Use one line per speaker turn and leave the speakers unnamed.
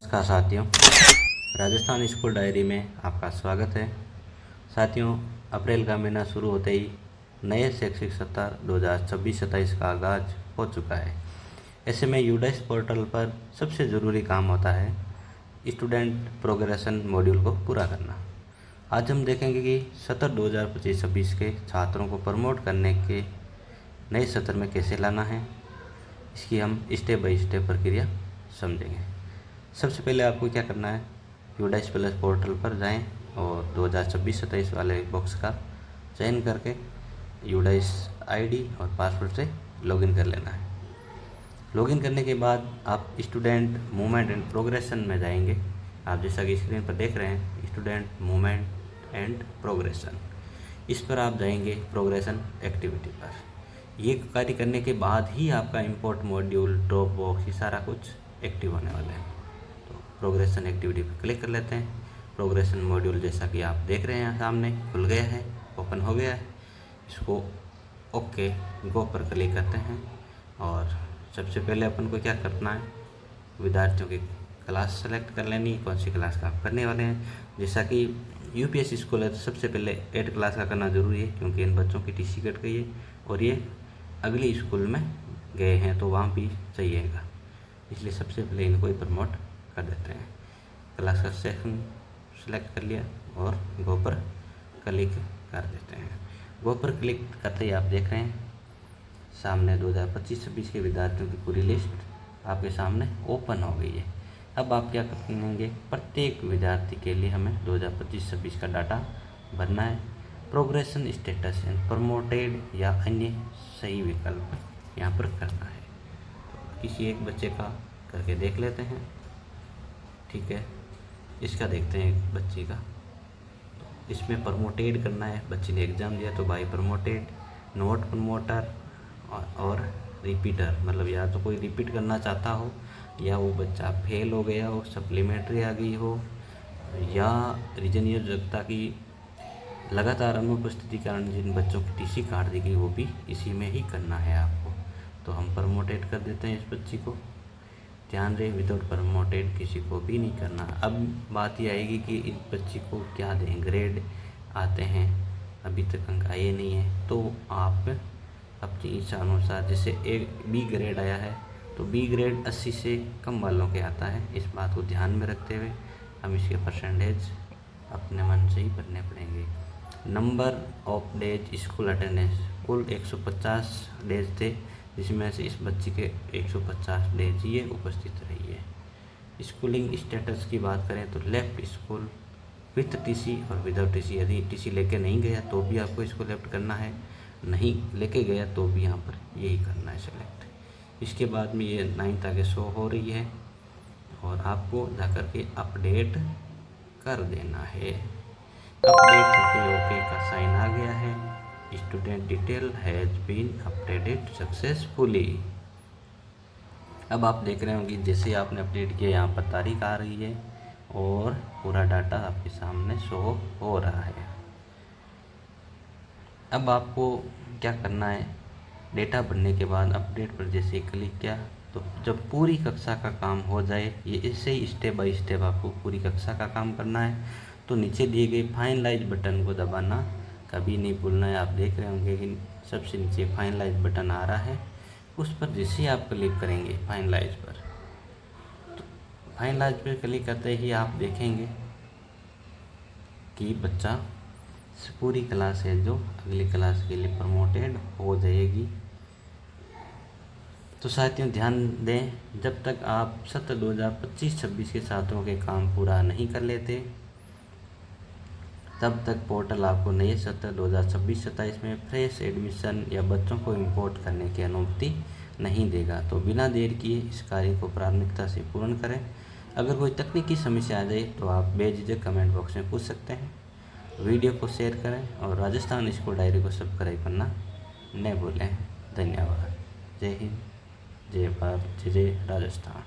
नमस्कार साथियों, Rajasthan school diary में आपका स्वागत है। साथियों, अप्रैल का महीना शुरू होते ही नए शैक्षिक सत्र 2026-27 का आगाज हो चुका है। ऐसे में यूडाइस पोर्टल पर सबसे ज़रूरी काम होता है स्टूडेंट प्रोग्रेशन मॉड्यूल को पूरा करना। आज हम देखेंगे कि सत्र 2025-26 के छात्रों को प्रमोट करने के नए सत्र में कैसे लाना है, इसकी हम स्टेप बाय स्टेप प्रक्रिया समझेंगे। सबसे पहले आपको क्या करना है, यूडाइस प्लस पोर्टल पर जाएं और 2026-27 वाले बॉक्स का चयन करके यूडाइस आईडी और पासवर्ड से लॉगिन कर लेना है। लॉगिन करने के बाद आप स्टूडेंट मूवमेंट एंड प्रोग्रेशन में जाएंगे। आप जैसा कि स्क्रीन पर देख रहे हैं, स्टूडेंट मूवमेंट एंड प्रोग्रेशन, इस पर आप जाएंगे प्रोग्रेशन एक्टिविटी पर। ये कार्य करने के बाद ही आपका इंपोर्ट मॉड्यूल, ड्रॉप बॉक्स, ये सारा कुछ एक्टिव होने वाला है। तो प्रोग्रेशन एक्टिविटी पर क्लिक कर लेते हैं। प्रोग्रेशन मॉड्यूल जैसा कि आप देख रहे हैं सामने खुल गया है, ओपन हो गया है। इसको ओके गो पर क्लिक करते हैं और सबसे पहले अपन को क्या करना है, विद्यार्थियों की क्लास सेलेक्ट कर लेनी है, कौन सी क्लास का आप करने वाले हैं। जैसा कि यूपीएससी स्कूल है तो सबसे पहले 8 क्लास का करना ज़रूरी है, क्योंकि इन बच्चों की टीसी कट गई है और ये अगली स्कूल में गए हैं तो वहाँ भी चाहिएगा, इसलिए सबसे पहले इनको ही प्रमोट कर देते हैं। क्लास का सेक्शन सेलेक्ट कर लिया और गो पर क्लिक कर देते हैं। गो पर क्लिक करते ही आप देख रहे हैं सामने 2025-26 के विद्यार्थियों की पूरी लिस्ट आपके सामने ओपन हो गई है। अब आप क्या करेंगे, प्रत्येक विद्यार्थी के लिए हमें 2025-26 का डाटा भरना है। प्रोग्रेशन स्टेटस एंड प्रमोटेड या अन्य सही विकल्प यहाँ पर करना है। तो किसी एक बच्चे का करके देख लेते हैं। ठीक है, इसका देखते हैं एक बच्ची का। तो इसमें प्रमोटेड करना है, बच्ची ने एग्ज़ाम दिया तो बाई प्रमोटेड, नोट प्रमोटर और रिपीटर, मतलब या तो कोई रिपीट करना चाहता हो, या वो बच्चा फेल हो गया हो, सप्लीमेंट्री आ गई हो, या रीजन ये जगता कि लगातार अनुपस्थिति के कारण जिन बच्चों की टीसी काट दी गई, वो भी इसी में ही करना है आपको। तो हम प्रमोटेड कर देते हैं इस बच्ची को। ध्यान रहे, विदाउट प्रमोटेड किसी को भी नहीं करना। अब बात ये आएगी कि इस बच्ची को क्या दें, ग्रेड आते हैं, अभी तक अंक आए नहीं है, तो आप अपनी इच्छा अनुसार, जैसे एक बी ग्रेड आया है तो बी ग्रेड 80 से कम वालों के आता है। इस बात को ध्यान में रखते हुए हम इसके परसेंटेज अपने मन से ही भरने पड़ेंगे। Number of days school attendance, कुल 150 डेज थे, जिसमें से इस बच्ची के 150 डेज ये उपस्थित रही है। स्कूलिंग स्टेटस की बात करें तो लेफ्ट स्कूल विथ टीसी और विदाउट टीसी। यदि टीसी लेके नहीं गया तो भी आपको इसको लेफ्ट करना है, नहीं लेके गया तो भी यहाँ पर यही करना है सेलेक्ट। इसके बाद में ये 9th आगे शो हो रही है और आपको जाकर के अपडेट कर देना है। अपडेट करते ओके का साइन आ गया है। Student detail has been updated successfully. अब आप देख रहे होंगे जैसे आपने अपडेट किया, यहाँ पर तारीख आ रही है और पूरा डाटा आपके सामने शो हो रहा है। अब आपको क्या करना है, डेटा भरने के बाद अपडेट पर जैसे क्लिक किया तो जब पूरी कक्षा का काम हो जाए, ये इससे ही स्टेप बाय स्टेप आपको पूरी कक्षा का काम करना है, तो नीचे दिए गए फाइनलाइज बटन को दबाना कभी नहीं भूलना है। आप देख रहे होंगे कि सबसे नीचे फाइनलाइज बटन आ रहा है, उस पर जैसे ही आप क्लिक करेंगे फाइनलाइज पर, तो फाइनलाइज पर क्लिक करते ही आप देखेंगे कि बच्चा पूरी क्लास है जो अगली क्लास के लिए प्रमोटेड हो जाएगी। तो साथियों ध्यान दें, जब तक आप सत्र 2025-26 के छात्रों के काम पूरा नहीं कर लेते, तब तक पोर्टल आपको नए सत्र 2026-27 में फ्रेश एडमिशन या बच्चों को इंपोर्ट करने की अनुमति नहीं देगा। तो बिना देर किए इस कार्य को प्राथमिकता से पूर्ण करें। अगर कोई तकनीकी समस्या आ जाए तो आप बेझिझक कमेंट बॉक्स में पूछ सकते हैं। वीडियो को शेयर करें और राजस्थान स्कूल डायरी को सब्सक्राइब करना न भूलें। धन्यवाद। जय हिंद, जय भारत, जय जय राजस्थान।